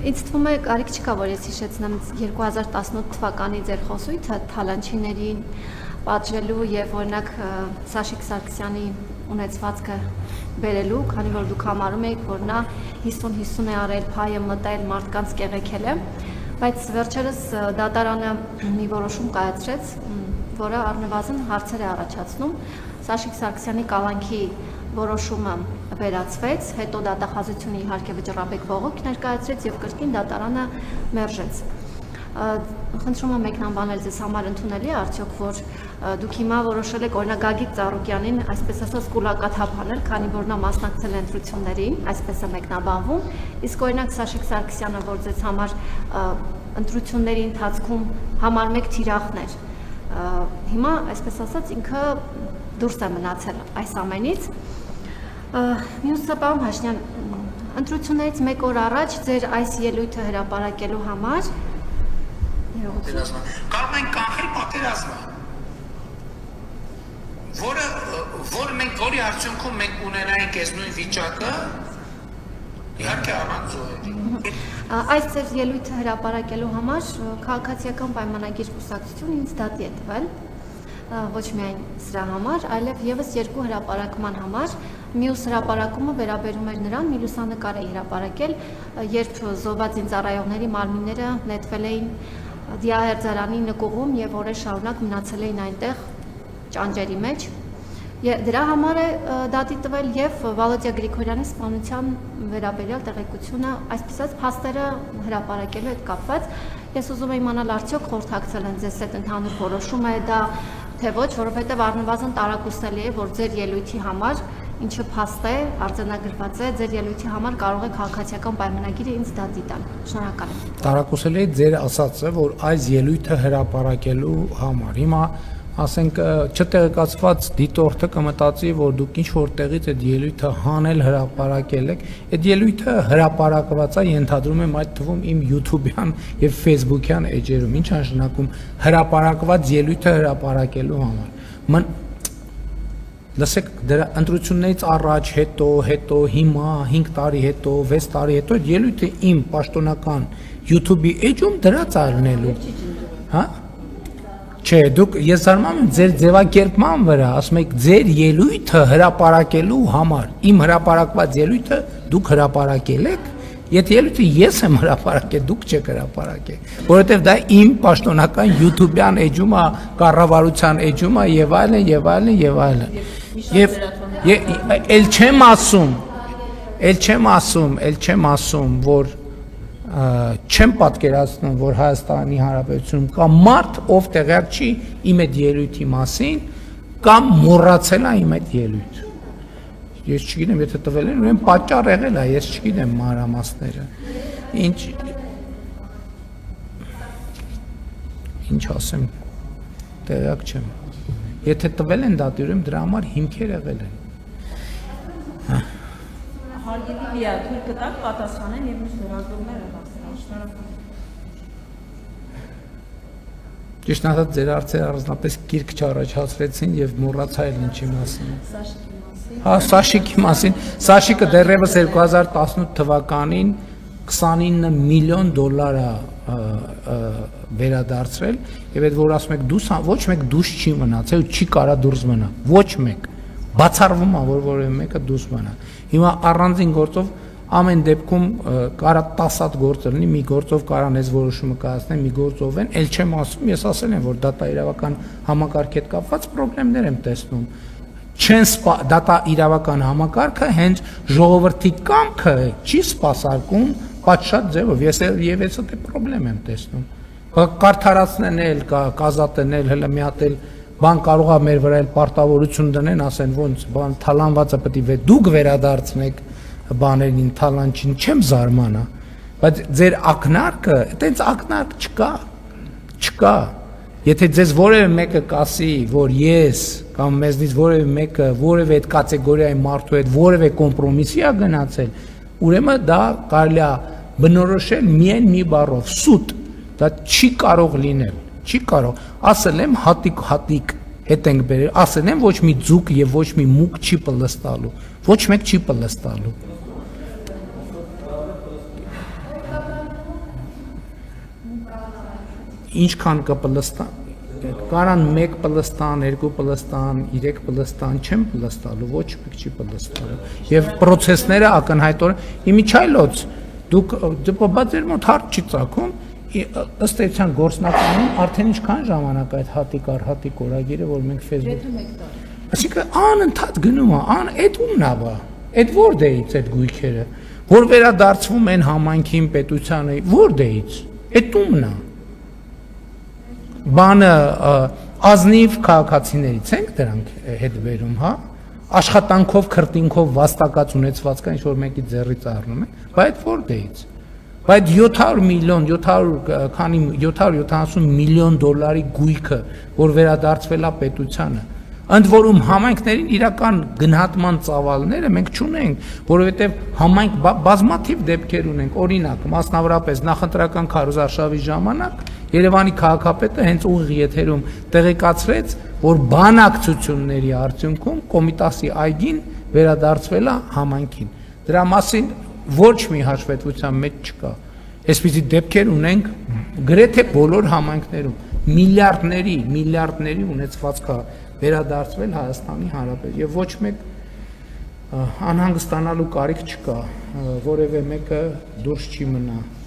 Ինձ թվում է կարիք չկա, որ ես հիշեցնեմ 2018 թվականի ձեր խոսույթը թալանչիներին պատժելու եւ օրինակ Սաշիկ Սարգսյանի ունեցվածքը բերելու, քանի որ դուք համարում եք, որ նա 50-50 է արել, փայը մտել, մարդկանց կեղեքել է, բայց վերջերս դատարանը մի որոշում կայացրեց, որը առնվազն հարցեր է առաջացնում։ Սաշիկ Սարգսյանի կալանքի որոշումը վերացվեց, հետո դատախազությունը իհարկե Վճռաբեկ բողոք ներկայացրեց եւ կրկին դատարանը մերժեց։ Խնդրում եմ մեկնաբանել ձեզ համար ընդունելի է արդյոք, որ դուք հիմա որոշել եք օրինակ Գագիկ Ծառուկյանին, այսպես ասած, կուլակաթափ անել, քանի որ նա մասնակցել է ընտրություններին, այսպես է մեկնաբանվում, իսկ օրինակ Սաշիկ Սարգսյանը, որ ձեզ համար ընտրությունների ընթացքում համարում եք թիրախներ, հիմա այսպես ասած ինքը դուրս է մնացել այս ամենից։ Մյուսը պարոն Հաշնյան, ընտրություններից մեկ օր առաջ ձեր այս ելույթը հրապարակելու համար կարող ենք կանխել պատերազմը, որի արդյունքում մենք ունենայինք այս նույն վիճակը, իհարկե առանց զոհերի։ Այս ձեր ելույթը հրապարակելու համար քաղաքացիական պայմանագիր կուսակցություն ինձ դատի է տվել, ոչ միայն սրա համար, այլև եւս երկու հրապարակման համար։ Մյուս հրապարակումը վերաբերում էր նրան, մի լուսանկար է հրապարակել, երբ զոհված զինծառայողների մարմինները նետվել էին Դիահերձարանի նկուղում եւ օրեր շարունակ մնացել էին այնտեղ ճանճերի մեջ։ Դրա համար է դատի տվել եւ Վալոդիա Գրիգորյանի սպանության վերաբերյալ տեղեկությունը, այսպես փաստերը հրապարակելու հետ կապված։ Ես ուզում եմ իմանալ արդյոք խորհրդակցել են ձեզ այդ ընդհանուր որոշումը է դա թե ոչ, որովհետեւ առնվազն տարակուսելի է, որ ձեր ելույթի համար ինչը փաստ է, արձանագրված է, ձեր ելույթի համար կարող է քաղաքացիական պայմանագիրը ինձ դատի տալ։ Շնորհակալ եմ։ Տարակուսելի է ձեր ասածը, որ այս ելույթը հրապարակելու համար հիմա ասենք չտեղեկացված դիտորդը կմտածի, որ դուք ինչ որտեղից այդ ելույթը հանել հրապարակել եք, այդ ելույթը հրապարակված է, ենթադրում եմ այդ թվում իմ YouTube-յան եւ Facebook-յան էջերում, ինչ նշանակում հրապարակված ելույթը հրապարակելու համար։ Լսեք, դրա ընտրություններից առաջ, հետո, հիմա, 5 տարի հետո, 6 տարի հետո այդ ելույթը իմ պաշտոնական YouTube-ի էջում դրած արնելու։ Հա? Չէ, դուք ես զարմանում եմ ձեր ձևակերպման վրա, ասում եք ձեր ելույթը հրապարակելու համար, իմ հրապարակված ելույթը դուք հրապարակել եք, Եթե ելույթը ես եմ հրապարակել, դուք չեք հրապարակել, որովհետև դա իմ պաշտոնական YouTube-յան էջում է, կառավարության էջում է եւ այլն եւ այլն եւ այլն։ Եվ էլ չեմ ասում, որ չեմ պատկերացնում, որ Հայաստանի Հանրապետությունում կա մարդ, ով տեղյակ չի իմ այդ ելույթի մասին, կամ մոռացել է իմ այդ ելույթը։ Ես չգիտեմ, եթե տվել են, ուրեմն պատճառ եղել է, ես չգիտեմ մանրամասները։ Ինչ ասեմ, տեղյակ չեմ։ Եթե տվել են դատի, ուրեմն դրա համար հիմքեր եղել են։ Հարգելի լիա, թույլ կտակ պատասխանեն եւ մյուս լրագրողները հասցնեն։ Շնորհակալ։ Ճիշտ ասած, ձեր հարցերը առանձնապես կիրք չառաջացրեցին եւ մոռացա էլ ինչի մասին։ Հա, Սաշիկի մասին, Սաշիկը դեռևս 2018 թվականին 29 միլիոն դոլար է վերադարձրել եւ այդ որ ասում եք դուս ոչ մեկ դուս չի մնացել, չի կարա դուրս մնա, ոչ մեկ, բացառվում է որ որևէ մեկը դուրս մնա։ Հիմա առանձին գործով ամեն դեպքում կարա 10 հատ գործ լինի, մի գործով կարան այս որոշումը կայացնեն, մի գործով են, ել չեմ ասում, ես ասել եմ որ դատա իրավական համակարգի հետ կապված խնդիրներ եմ տեսնում։ Դատա իրավական համակարգը հենց ժողովրդի կամքը չի սպասարկում պատշաճ ձևով, ես եւ ես այդ խնդրեմ եմ տեսնում։ Կարդարացնել, կազատնել, հələ մի հատ էլ բան կարող է մեր վրա էլ պարտավորություն դնեն, ասեն ոնց բան թալանվածը պետք է դուք վերադարձնեք բաներին, թալանչին, չեմ զարմանա, բայց ձեր ակնարկը, այդպես ակնարկ չկա։ Եթե ձեզ որևէ մեկը կասի, որ ես կամ մեզնից որևէ մեկը որևէ այդ կատեգորիայի մարդու հետ որևէ կոմպրոմիսի է գնացել, ուրեմն դա կարելի է բնորոշել միայն մի բառով՝ սուտ։ Դա չի կարող լինել, չի կարող։ Ասել եմ հատիկ հետ ենք բերել, ասել եմ ոչ մի ձուկ եւ ոչ մի մուկ չի պլստալու, ոչ մեկ չի պլստալու։ ինչքան կպլստան կարան 1 պլստան, 2 պլստան, 3 պլստան չեմ պլստալու, ոչ մեկ չի պլստալու։ Եվ process-ները ակնհայտորեն իմիջայլոց դուք բացեր մոտ հարց չի ծագում, ըստ էության գործնականում արդեն ինչքան ժամանակ այդ հատիկ առ հատիկ օրագիրը, որ մենք Facebook Այսինքն անընդհատ գնում է, այդ ումն է բա, այդ որտեղից այդ գույքերը, որ վերադարձվում են համայնքին, պետությանը, որտեղից, այդ ումն է։ Բանը ազնիվ քաղաքացիներից ենք դրանք հետ բերում, հա, աշխատանքով, քրտինքով վաստակած ունեցվածքան ինչ որ մեկի ձեռից առնում են, բայց որտեղից։ Բայց 700 միլիոն, 770 միլիոն դոլարի գույքը, որ վերադարձվել է պետությանը, ընդ որում համայնքներին իրական գնահատման ծավալները մենք չունենք, որովհետև համայնք բազմաթիվ դեպքեր ունենք, օրինակ, մասնավորապես նախընտրական քարոզարշավի ժամանակ Երևանի քաղաքապետը հենց ուղիղ եթերում տեղեկացրեց, որ բանակցությունների արդյունքում Կոմիտասի այգին վերադարձվել է համայնքին։ Դրա մասին ոչ մի հաշվետվության մեջ չկա։ Այսպիսի դեպքեր ունենք գրեթե բոլոր համայնքներում, միլիարդների ունեցվածքա վերադարձվել Հայաստանի Հանրապետություն եւ ոչ մեկ անհանգստանալու կարիք չկա, որևէ մեկը դուրս չի մնա